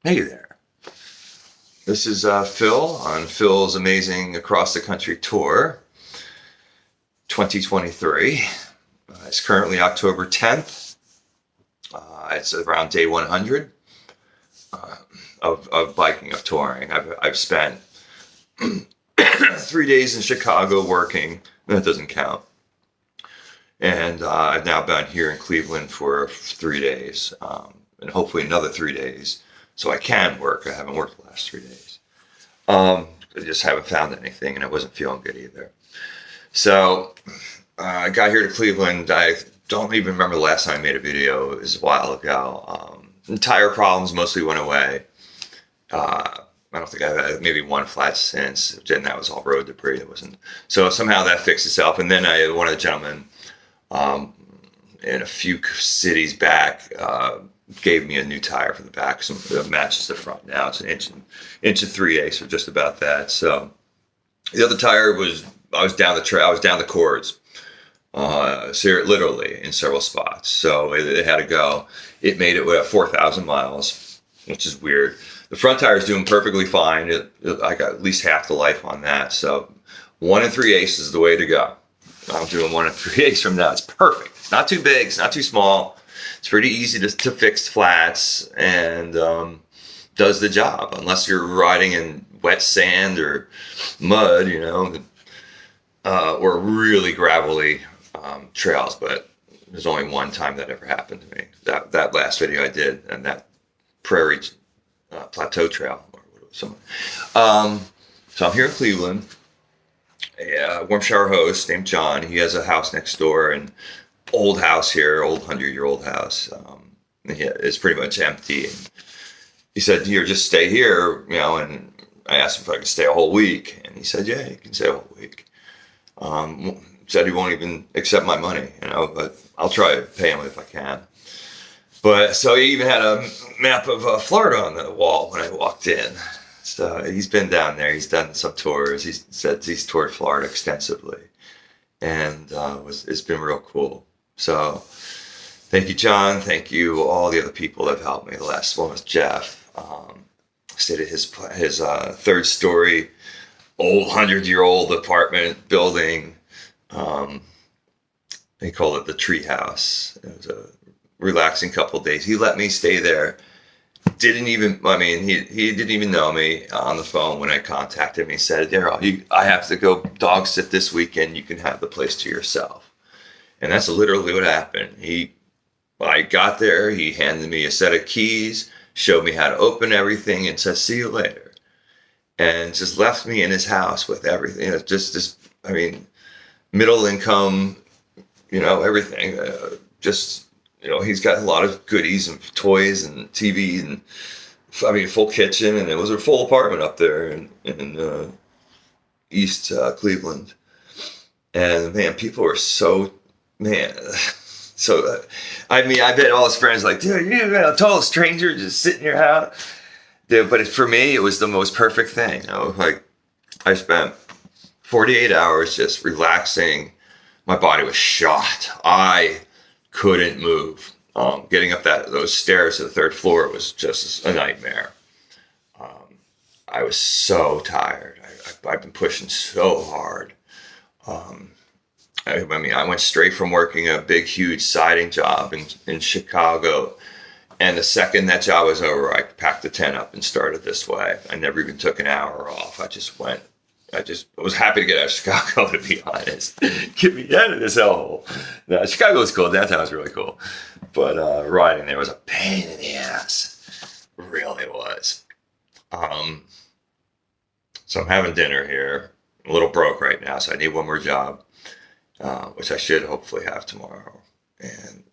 Hey there. This is Phil on Phil's Amazing Across the Country Tour 2023. It's currently October 10th. It's around day 100 uh, of biking, of touring. I've spent 3 days in Chicago working. That doesn't count. And I've now been here in Cleveland for 3 days, and hopefully another 3 days so I can work. I haven't worked the last 3 days. I just haven't found anything, and I wasn't feeling good either. So I got here to Cleveland. I don't even remember the last time I made a video. It was a while ago. Tire problems mostly went away. I don't think I've had maybe one flat since. Then that was all road debris. It wasn't. So somehow that fixed itself. And then one of the gentlemen um, in a few cities back gave me a new tire for the back. So it matches the front now. It's an inch and 3/8, so just about that. So the other tire was I was down the trail. I was down the cords. So literally in several spots. So it had to go. It made it with 4,000 miles, which is weird. The front tire is doing perfectly fine. I got at least half the life on that. So 1 3/8 is the way to go. I'm doing 1 3/8 from now. It's perfect. It's not too big. It's not too small. It's pretty easy to fix flats and does the job. Unless you're riding in wet sand or mud, or really gravelly trails. But there's only one time that ever happened to me. That last video I did, and that prairie plateau trail. Or something. So I'm here in Cleveland. A warm shower host named John. He has a house next door, and old house here, old 100-year-old house. Yeah, it's pretty much empty. And he said, "Here, just stay here," And I asked him if I could stay a whole week, and he said, "Yeah, you can stay a whole week." Said he won't even accept my money, but I'll try to pay him if I can. But so he even had a map of Florida on the wall when I walked in. So he's been down there. He's done some tours. He said he's toured Florida extensively, and it's been real cool. So thank you, John. Thank you, all the other people that have helped me. The last one was Jeff. Stayed at his third story, old 100-year-old apartment building. They call it the tree house. It was a relaxing couple of days. He let me stay there. He didn't even know me on the phone when I contacted him. He said, "Daryl, I have to go dog sit this weekend. You can have the place to yourself." And that's literally what happened. I got there, he handed me a set of keys, showed me how to open everything, and said, "See you later." And just left me in his house with everything. Just this, middle income, everything. He's got a lot of goodies and toys and TV and, full kitchen. And it was a full apartment up there in East Cleveland. And man, people were so, man. So, I bet all his friends like, "Dude, you're a total stranger just sitting in your house." Dude, but for me, it was the most perfect thing. I spent 48 hours just relaxing. My body was shot. I couldn't move. Getting up those stairs to the third floor was just a nightmare. I was so tired. I've been pushing so hard. I went straight from working a big, huge siding job in Chicago. And the second that job was over, I packed the tent up and started this way. I never even took an hour off. I just was happy to get out of Chicago, to be honest. Get me out of this hellhole. No, Chicago was cool. Downtown was really cool. But riding there was a pain in the ass. It really was. So I'm having dinner here. I'm a little broke right now, so I need one more job, which I should hopefully have tomorrow. And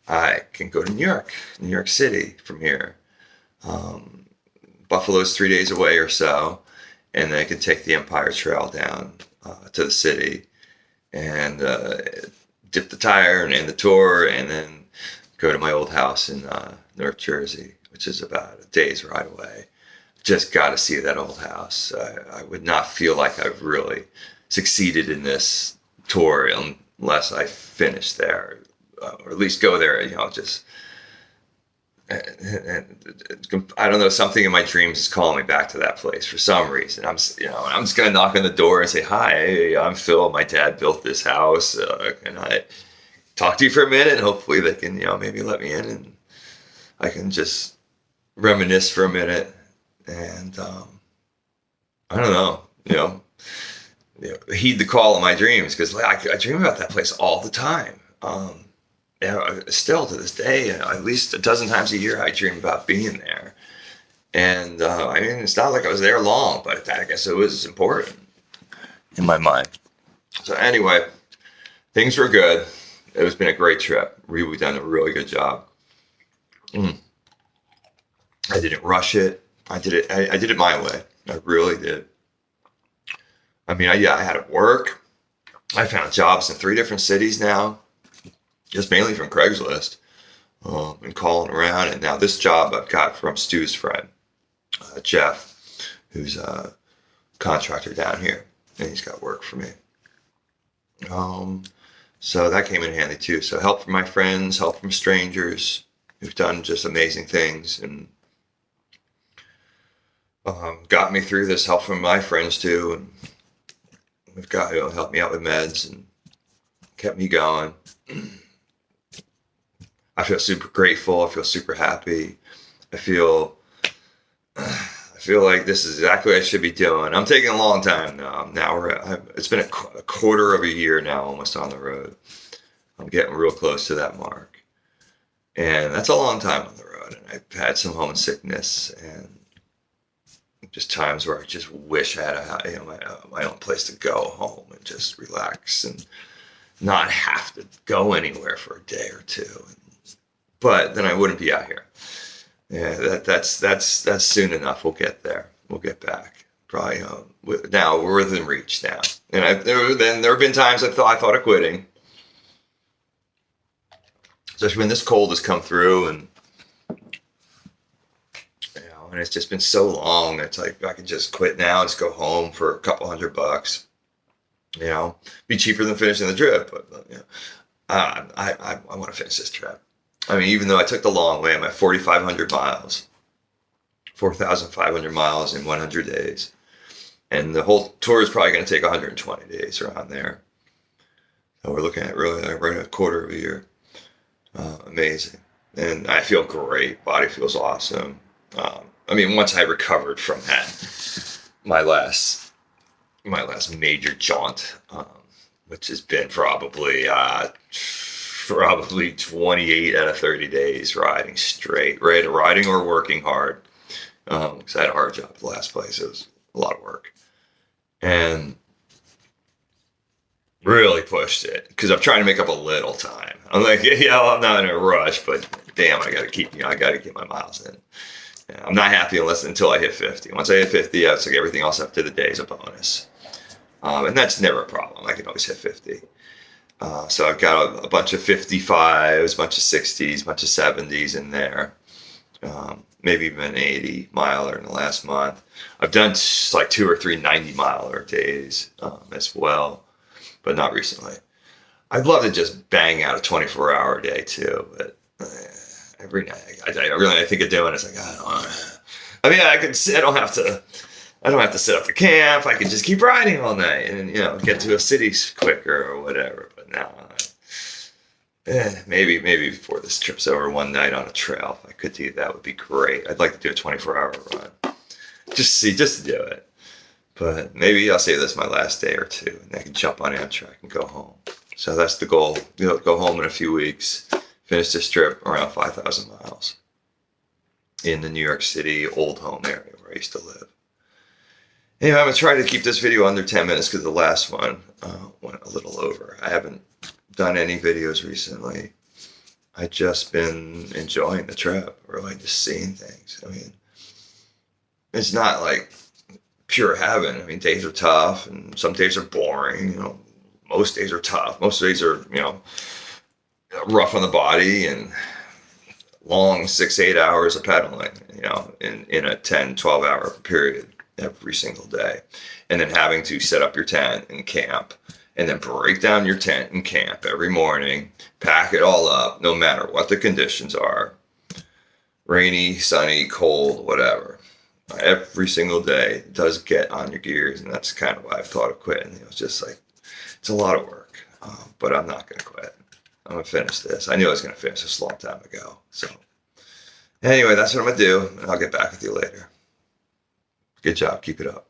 I can go to New York City from here. Buffalo's 3 days away or so, and then I can take the Empire Trail down to the city and dip the tire and end the tour, and then go to my old house in North Jersey, which is about a day's ride away. Just got to see that old house. I would not feel like I've really succeeded in this tour unless I finish there. Or at least go there, and I don't know, something in my dreams is calling me back to that place for some reason. I'm just gonna knock on the door and say, "Hi, hey, I'm Phil. My dad built this house. Can I talk to you for a minute?" And hopefully they can, maybe let me in, and I can just reminisce for a minute. And I don't know, heed the call of my dreams, because I dream about that place all the time. Still to this day, at least a dozen times a year, I dream about being there. And I mean, it's not like I was there long, but I guess it was important in my mind. So anyway, things were good. It's been a great trip. We've done a really good job. I didn't rush it. I did it. I did it my way. I really did. I mean, I had to work. I found jobs in 3 different cities now, just mainly from Craigslist, and calling around. And now this job I've got from Stu's friend, Jeff, who's a contractor down here, and he's got work for me. So that came in handy too. So help from my friends, help from strangers who've done just amazing things, and got me through this. Help from my friends too, and we've got helped me out with meds and kept me going. I feel super grateful. I feel super happy. I feel like this is exactly what I should be doing. I'm taking a long time now. It's been a quarter of a year now, almost on the road. I'm getting real close to that mark, and that's a long time on the road. And I've had some homesickness and just times where I just wish I had my own place to go home and just relax and not have to go anywhere for a day or two. But then I wouldn't be out here. Yeah, that's soon enough. We'll get there. We'll get back. Probably now we're within reach now. And there have been times I thought of quitting, especially when this cold has come through, and and it's just been so long. It's like I could just quit now and just go home for a couple $100. Be cheaper than finishing the trip. But I want to finish this trip. I mean, even though I took the long way, I'm at 4,500 miles, 4,500 miles in 100 days. And the whole tour is probably going to take 120 days around there. So we're looking at really right a quarter of a year. Amazing. And I feel great. Body feels awesome. I mean, once I recovered from that, my last major jaunt, which has been probably 28 out of 30 days riding straight, right? Riding or working hard. Because I had a hard job at the last place. It was a lot of work. And really pushed it because I'm trying to make up a little time. I'm like, I'm not in a rush, but damn, I got to get my miles in. I'm not happy until I hit 50. Once I hit 50, it's like everything else up to the day is a bonus. And that's never a problem. I can always hit 50. So I've got a bunch of 55s, a bunch of 60s, a bunch of 70s in there. Maybe even an 80 miler in the last month. I've done like 2 or 3 90 miler days as well, but not recently. I'd love to just bang out a 24-hour day too, but every night I think of doing it. It's like, I mean, I don't have to set up the camp. I can just keep riding all night and get to a city quicker or whatever. But now, maybe before this trip's over, one night on a trail, if I could do that, would be great. I'd like to do a 24-hour run, just to do it. But maybe I'll save this my last day or two, and I can jump on Amtrak and go home. So that's the goal. Go home in a few weeks, finish this trip around 5,000 miles in the New York City old home area where I used to live. Anyway, I'm going to try to keep this video under 10 minutes because the last one went a little over. I haven't done any videos recently. I've just been enjoying the trip, really just seeing things. I mean, it's not like pure heaven. I mean, days are tough and some days are boring. Most days are tough. Most days are, rough on the body and long 6-8 hours of pedaling, in a 10-12 hour period every single day. And then having to set up your tent and camp and then break down your tent and camp every morning, pack it all up, no matter what the conditions are. rainy, sunny, cold, whatever. Every single day does get on your gears, and that's kind of why I've thought of quitting. It's just like, it's a lot of work, but I'm not going to quit. I'm going to finish this. I knew I was going to finish this a long time ago. So anyway, that's what I'm going to do, and I'll get back with you later. Good job. Keep it up.